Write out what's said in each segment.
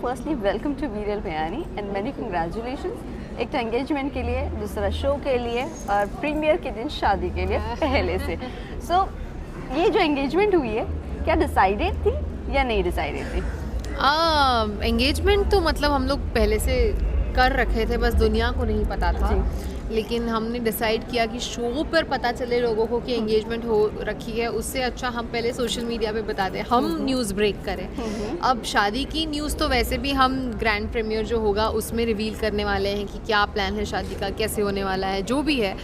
Firstly welcome to वीरियल बयानी and many congratulations. एक तो एंगेजमेंट के लिए, दूसरा शो के लिए और प्रीमियर के दिन शादी के लिए पहले से। सो ये जो एंगेजमेंट हुई है क्या डिसाइडेड थी या नहीं डिसाइडेड थी? एंगेजमेंट तो मतलब हम लोग पहले से कर रखे थे, बस दुनिया को नहीं पता था। लेकिन हमने डिसाइड किया कि शो पर पता चले लोगों को कि एंगेजमेंट हो रखी है, उससे अच्छा हम पहले सोशल मीडिया पे बता दें, हम न्यूज़ ब्रेक करें। अब शादी की न्यूज़ तो वैसे भी हम ग्रैंड प्रीमियर जो होगा उसमें रिवील करने वाले हैं कि क्या प्लान है शादी का, कैसे होने वाला है, जो भी है।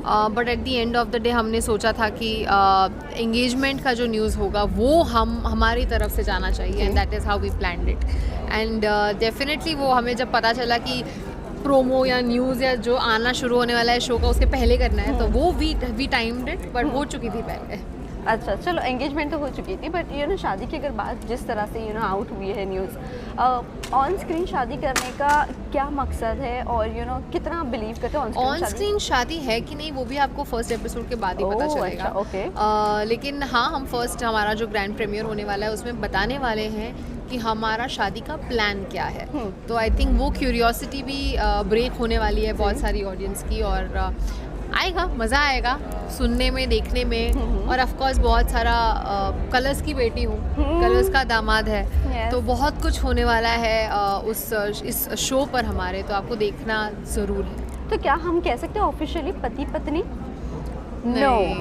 But at the end of the day हमने सोचा था कि एंगेजमेंट का जो न्यूज़ होगा वो हमारी तरफ से जाना चाहिए, and that is how we planned it. And definitely वो हमें जब पता चला कि प्रोमो या न्यूज़ या जो आना शुरू होने वाला है शो का उसके पहले करना है, तो वो वी टाइम्ड इट, बट हो चुकी थी पहले। अच्छा, चलो एंगेजमेंट तो हो चुकी थी, बट शादी की अगर बात जिस तरह से आउट हुई है न्यूज़, ऑन स्क्रीन शादी करने का क्या मकसद है और कितना बिलीव करते हो ऑन स्क्रीन शादी है कि नहीं वो भी आपको फर्स्ट एपिसोड के बाद ही पता चलेगा। अच्छा, ओके। लेकिन हाँ, हम फर्स्ट हमारा जो ग्रैंड प्रीमियर होने वाला है उसमें बताने वाले हैं कि हमारा शादी का प्लान क्या है। तो आई थिंक वो क्यूरियोसिटी भी ब्रेक होने वाली है बहुत सारी ऑडियंस की, और आएगा, मज़ा आएगा सुनने में, देखने में। और ऑफ कोर्स बहुत सारा कलर्स की बेटी हूँ, कलर्स का दामाद है, तो बहुत कुछ होने वाला है इस शो पर हमारे, तो आपको देखना ज़रूर है। तो क्या हम कह सकते हैं ऑफिशियली पति पत्नी?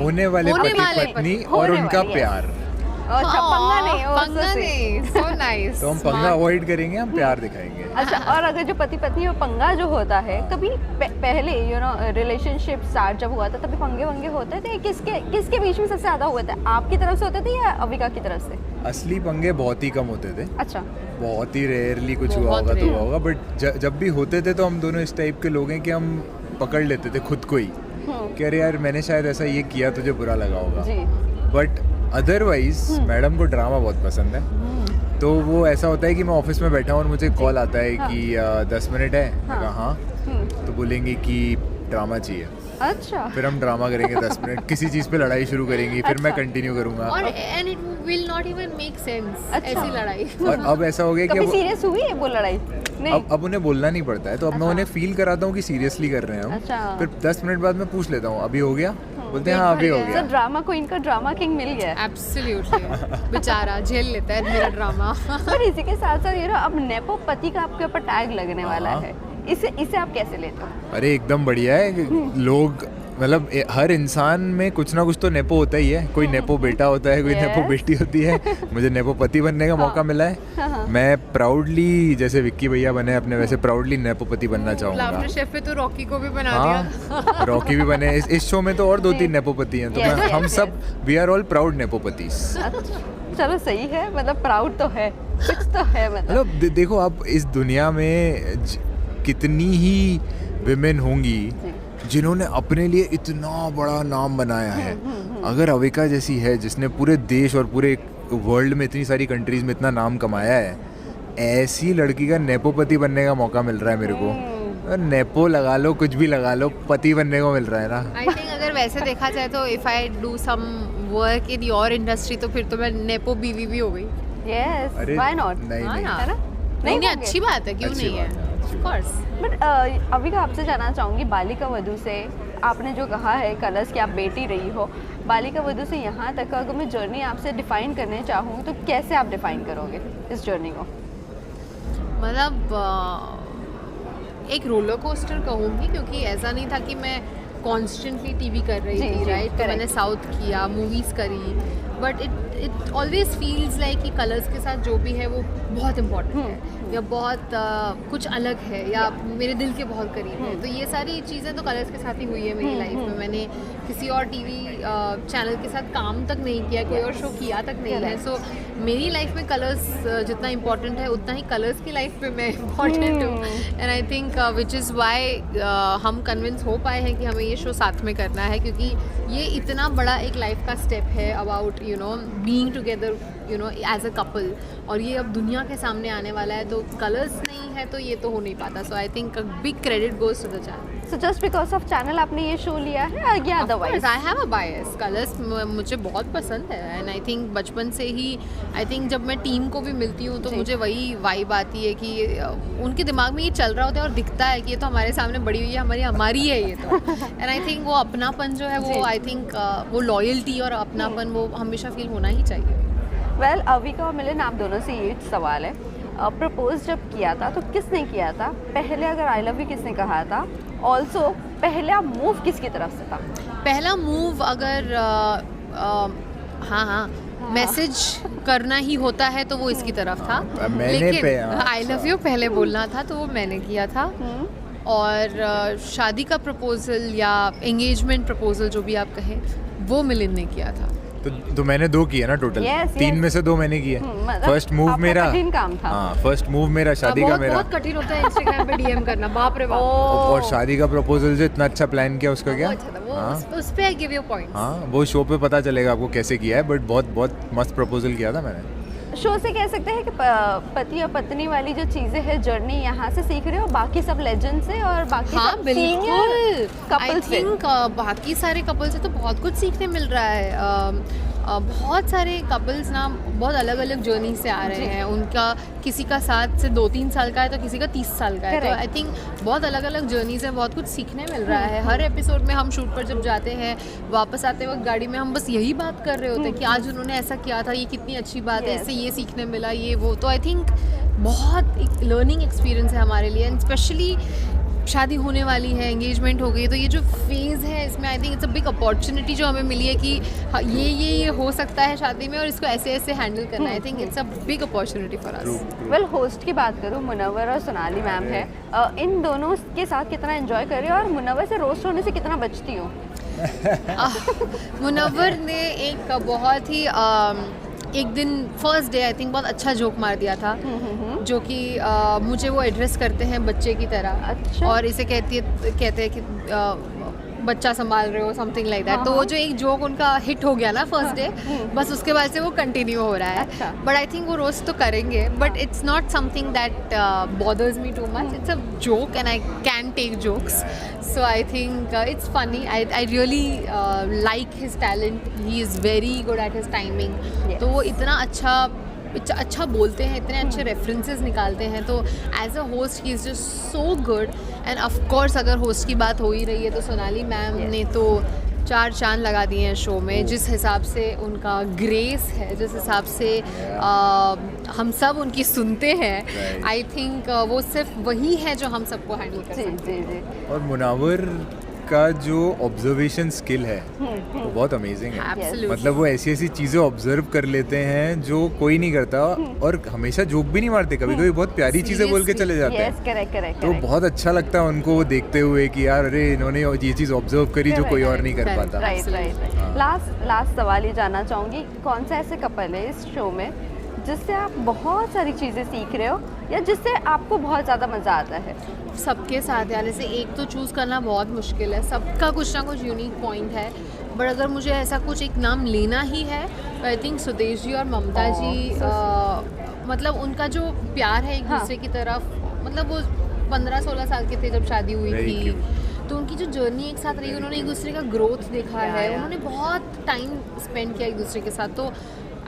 होने वाले पति पत्नी और उनका प्यार। अच्छा, पंगा नहीं, पंगा नहीं, so nice। तो हम पंगा अवॉइड करेंगे, हम प्यार दिखाएंगे। अच्छा, और अगर जो पति पत्नी और पंगा जो होता है, कभी पहले रिलेशनशिप स्टार्ट जब हुआ था तभी पंगे वंगे होते थे? किसके बीच में सबसे ज्यादा हुए थे? आपकी तरफ से होते थे या अविका की तरफ से? असली पंगे बहुत ही कम होते थे। अच्छा, बहुत ही रेयरली कुछ हुआ होगा तो हुआ होगा, बट जब भी होते थे तो हम दोनों इस टाइप के लोग हैं कि हम पकड़ लेते थे खुद को ही कि अरे यार मैंने शायद ऐसा ये किया, तुझे बुरा लगा होगा। बट अदरवाइज मैडम को ड्रामा बहुत पसंद है, तो वो ऐसा होता है कि मैं ऑफिस में बैठा हूँ और मुझे कॉल आता है कि 10 मिनट है। हाँ, तो बोलेंगे कि ड्रामा चाहिए। अच्छा, फिर हम ड्रामा करेंगे 10 मिनट, किसी चीज़ पे लड़ाई शुरू करेंगी, फिर मैं कंटिन्यू करूँगा। और and it will not even make sense ऐसी लड़ाई। और अब ऐसा हो गया कि कभी सीरियस हुई है वो लड़ाई? नहीं। अब उन्हें बोलना नहीं पड़ता है, तो अब मैं उन्हें फील कराता हूँ कि सीरियसली कर रहे हैं हम। अच्छा। फिर 10 मिनट बाद मैं पूछ लेता हूँ अभी हो गया, बोलते हैं हाँ अभी हो गया। तो ड्रामा को इनका ड्रामा किंग मिल गया। एब्सोल्युटली, बेचारा झेल लेता है मेरा ड्रामा। पर इसी के साथ साथ अब नेपो पति का आपके ऊपर टैग लगने वाला है, इसे आप कैसे लेते हो? अरे एकदम बढ़िया है। लोग मतलब हर इंसान में कुछ ना कुछ तो नेपो होता ही है। कोई नेपो बेटा होता है, कोई नेपो बेटी होती है। मुझे नेपो पति बनने का मौका मिला है। मैं प्राउडली, जैसे विक्की भैया बने अपने, वैसे प्राउडली नेपो पति बनना चाहूँगा। लाफ्टर शेफ पे तो रॉकी को भी बना दिया। रॉकी भी बने। इस शो में तो और 2-3 नेपोपति हैं, तो हम सब वी आर ऑल प्राउड नेपोपतिस। चलो सही है, मतलब प्राउड तो है, कुछ तो है। मतलब देखो आप इस दुनिया में कितनी ही विमेन होंगी जिन्होंने अपने लिए इतना बड़ा नाम बनाया है। अगर अविका जैसी है जिसने पूरे देश और पूरे वर्ल्ड में इतनी सारी कंट्रीज में इतना नाम कमाया है, ऐसी लड़की का नेपोपति बनने का मौका मिल रहा है मेरे को। नेपो लगा लो, कुछ भी लगा लो, पति बनने को मिल रहा है ना। आई थिंक अगर वैसे देखा जाए तो if I do some work in your industry तो फिर तो मैं नेपो बीवी भी हो गई। Yes, why not? नहीं, है ना? नहीं, अच्छी बात है, क्यों नहीं है? Of course. बट अविका आपसे जानना चाहूँगी, बालिका वधू से आपने जो कहा है कलर्स की आप बेटी रही हो, बालिका वधू से यहाँ तक अगर मैं जर्नी आपसे डिफाइन करने चाहूँ तो कैसे आप डिफाइन करोगे इस जर्नी को? मतलब एक रोलर कोस्टर कहूँगी, क्योंकि ऐसा नहीं था कि मैं कॉन्स्टेंटली टीवी कर रही थी, राइट? तो मैंने साउथ किया, मूवीज़ करी, but it always feels like कि कलर्स के साथ जो भी है वो बहुत इम्पोर्टेंट है या बहुत कुछ अलग है या मेरे दिल के बहुत करीब है। तो ये सारी चीज़ें तो कलर्स के साथ ही हुई है मेरी लाइफ में। मैंने किसी और टीवी चैनल के साथ काम तक नहीं किया, कोई और शो किया तक नहीं है। सो मेरी लाइफ में कलर्स जितना इम्पोर्टेंट है उतना ही कलर्स की लाइफ में मैं इम्पोर्टेंट हूँ। And I think which is why हम कन्विंस हो पाए हैं कि हमें ये शो साथ में करना है, क्योंकि ये इतना बड़ा एक लाइफ का स्टेप है about being together as a couple, और ये अब दुनिया के सामने आने वाला है। तो कलर्स नहीं है तो ये तो हो नहीं पाता। So I think big credit goes to the channel. So just because of channel आपने ये शो लिया है या otherwise? I have a bias. Colours मुझे बहुत पसंद है, एंड आई थिंक बचपन से ही आई थिंक जब मैं टीम को भी मिलती हूँ तो जी। मुझे वही वाइब आती है कि उनके दिमाग में ये चल रहा होता है और दिखता है कि ये तो हमारे सामने बड़ी हुई है, हमारी है ये तो। एंड आई थिंक वो अपनापन जो है जी। वो आई थिंक वो लॉयल्टी और अपनापन वो हमेशा फील होना ही चाहिए। वेल अविका और मिलन आप दोनों से ये सवाल है, प्रपोज जब किया था तो किसने किया था? पहले अगर आई लव यू किसने कहा था? ऑल्सो पहला मूव किसकी तरफ से था? पहला मूव अगर हाँ मैसेज करना ही होता है तो वो इसकी तरफ था, मैंने लेकिन आई लव यू पहले बोलना था तो वो मैंने किया था। और शादी का प्रपोजल या एंगेजमेंट प्रपोजल जो भी आप कहें वो मिलिन ने किया था। तो मैंने 2 किए ना टोटल। Yes, 3 yes. में से 2 मैंने किए। मतलब फर्स्ट मूव आपका मेरा कठिन काम था। हाँ, फर्स्ट मूव मेरा शादी का बहुत मेरा। बहुत कठिन होता है इंस्टाग्राम पे डीएम करना, बाप रे बाप। और शादी का प्रपोजल जो इतना अच्छा प्लान किया उसका क्या? वो अच्छा था, वो हाँ उस पे आई गिव यू पॉइंट्स। हाँ, वो शो पे पता चलेगा आपको कैसे किया है, बट बहुत बहुत मस्त प्रपोजल किया था मैंने। शो से कह सकते हैं कि पति और पत्नी वाली जो चीजें हैं जर्नी यहाँ से सीख रहे हो, बाकी सब लेजेंड से और बाकी हाँ सब बिल्कुल, आई कपल से। थिंक बाकी सारे कपल से तो बहुत कुछ सीखने मिल रहा है। बहुत सारे कपल्स ना बहुत अलग अलग जर्नी से आ रहे हैं, उनका किसी का 7 से 2-3 साल का है तो किसी का 30 साल का है, तो Correct. आई थिंक बहुत अलग अलग जर्नी से बहुत कुछ सीखने मिल रहा है। हर एपिसोड में हम शूट पर जब जाते हैं वापस आते वक्त गाड़ी में हम बस यही बात कर रहे होते हैं कि आज उन्होंने ऐसा किया था, ये कितनी अच्छी बात है, Yes. इससे ये सीखने मिला, ये वो। तो आई थिंक बहुत एक लर्निंग एक्सपीरियंस है हमारे लिए, एंड स्पेशली शादी होने वाली है, एंगेजमेंट हो गई, तो ये जो फेज़ है इसमें आई think it's a big opportunity जो हमें मिली है कि हाँ, ये हो सकता है शादी में और इसको ऐसे ऐसे हैंडल करना। आई think it's a big opportunity for us. Well host की बात करूँ, मुनव्वर और सोनाली मैम है, इन दोनों के साथ कितना एंजॉय कर रही हो और मुनव्वर से रोस्ट होने से कितना बचती हो? मुनव्वर ने एक बहुत ही एक दिन फर्स्ट डे आई थिंक बहुत अच्छा जोक मार दिया था, जो कि मुझे वो एड्रेस करते हैं बच्चे की तरह। अच्छा। और इसे कहते हैं कि बच्चा संभाल रहे हो, समथिंग लाइक दैट। तो वो जो एक जोक उनका हिट हो गया ना फर्स्ट डे, बस उसके बाद से वो कंटिन्यू हो रहा है। अच्छा। बट आई थिंक वो रोस्ट तो करेंगे, but it's not something that bothers me too much. It's a joke and I can take jokes, so I think it's funny. I really like his talent, he is very good at his timing. Yes. तो वो इतना अच्छा बोलते हैं, इतने अच्छे references निकालते हैं, तो as a host he is just so good. And of course अगर होस्ट की बात हो ही रही है तो सोनाली मैम Yes. ने तो 4 चांद लगा दिए हैं शो में। जिस हिसाब से उनका ग्रेस है, जिस हिसाब से हम सब उनकी सुनते हैं, Right. आई थिंक वो सिर्फ वही है जो हम सबको हैंडल कर जी सकते हैं। जी जी। और मुनावर का जो ऑब्जर्वेशन स्किल है वो बहुत अमेजिंग है। Absolutely. मतलब वो ऐसी ऐसी चीज़ें ऑब्जर्व कर लेते हैं जो कोई नहीं करता, और हमेशा जोक भी नहीं मारते, कभी कभी बहुत प्यारी चीज़ें बोल के चले जाते यस हैं। Correct correct. तो बहुत अच्छा लगता है उनको वो देखते हुए कि यार अरे इन्होंने ये चीज़ ऑब्जर्व करी जो कोई और नहीं कर Correct. पाता। Right right. हाँ। लास्ट सवाल ये जानना चाहूँगी, कौन सा ऐसे कपल है इस शो में जिससे आप बहुत सारी चीज़ें सीख रहे हो या जिससे आपको बहुत ज़्यादा मज़ा आता है? सबके साथ यार ऐसे एक तो चूज़ करना बहुत मुश्किल है, सबका कुछ ना कुछ यूनिक पॉइंट है। बट अगर मुझे ऐसा कुछ एक नाम लेना ही है तो आई थिंक सुदेश जी और ममता Oh, जी, मतलब उनका जो प्यार है एक हाँ. दूसरे की तरफ, मतलब वो 15-16 साल के थे जब शादी हुई Very थी, cute. तो उनकी जो जर्नी एक साथ रही, उन्होंने एक दूसरे का ग्रोथ देखा Yeah, है, yeah. उन्होंने बहुत टाइम स्पेंड किया एक दूसरे के साथ। तो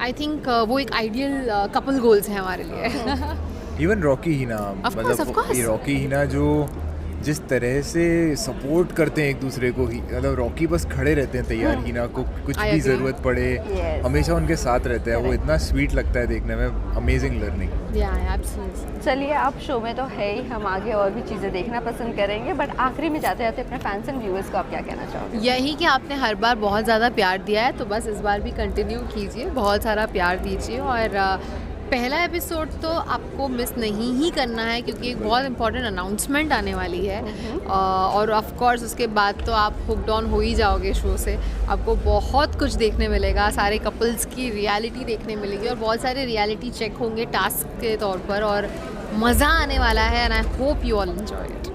आई थिंक वो एक आइडियल कपल गोल्स है हमारे लिए। Even Rocky Hina, Of course. ये रॉकी हीना जो जिस तरह से सपोर्ट करते हैं एक दूसरे को, ही मतलब रॉकी बस खड़े रहते हैं तैयार, हीना को कुछ I भी agree. ज़रूरत पड़े Yes. हमेशा उनके साथ रहते हैं। वो Correct. इतना स्वीट लगता है देखने में, अमेजिंग लर्निंग। या एब्सोल्युटली। चलिए आप शो में तो है ही, हम आगे और भी चीज़ें देखना पसंद करेंगे, बट आखिरी में जाते जाते अपने फैंस एंड व्यूअर्स को आप क्या कहना चाहोगे? यही कि आपने हर बार बहुत ज़्यादा प्यार दिया है, तो बस इस बार भी कंटिन्यू कीजिए, बहुत सारा प्यार दीजिए। और पहला एपिसोड तो आपको मिस नहीं ही करना है क्योंकि एक बहुत इंपॉर्टेंट अनाउंसमेंट आने वाली है। और ऑफ कोर्स उसके बाद तो आप हुक्ड ऑन हो ही जाओगे शो से, आपको बहुत कुछ देखने मिलेगा, सारे कपल्स की रियलिटी देखने मिलेगी और बहुत सारे रियलिटी चेक होंगे टास्क के तौर पर, और मज़ा आने वाला है। And I hope you all enjoy it.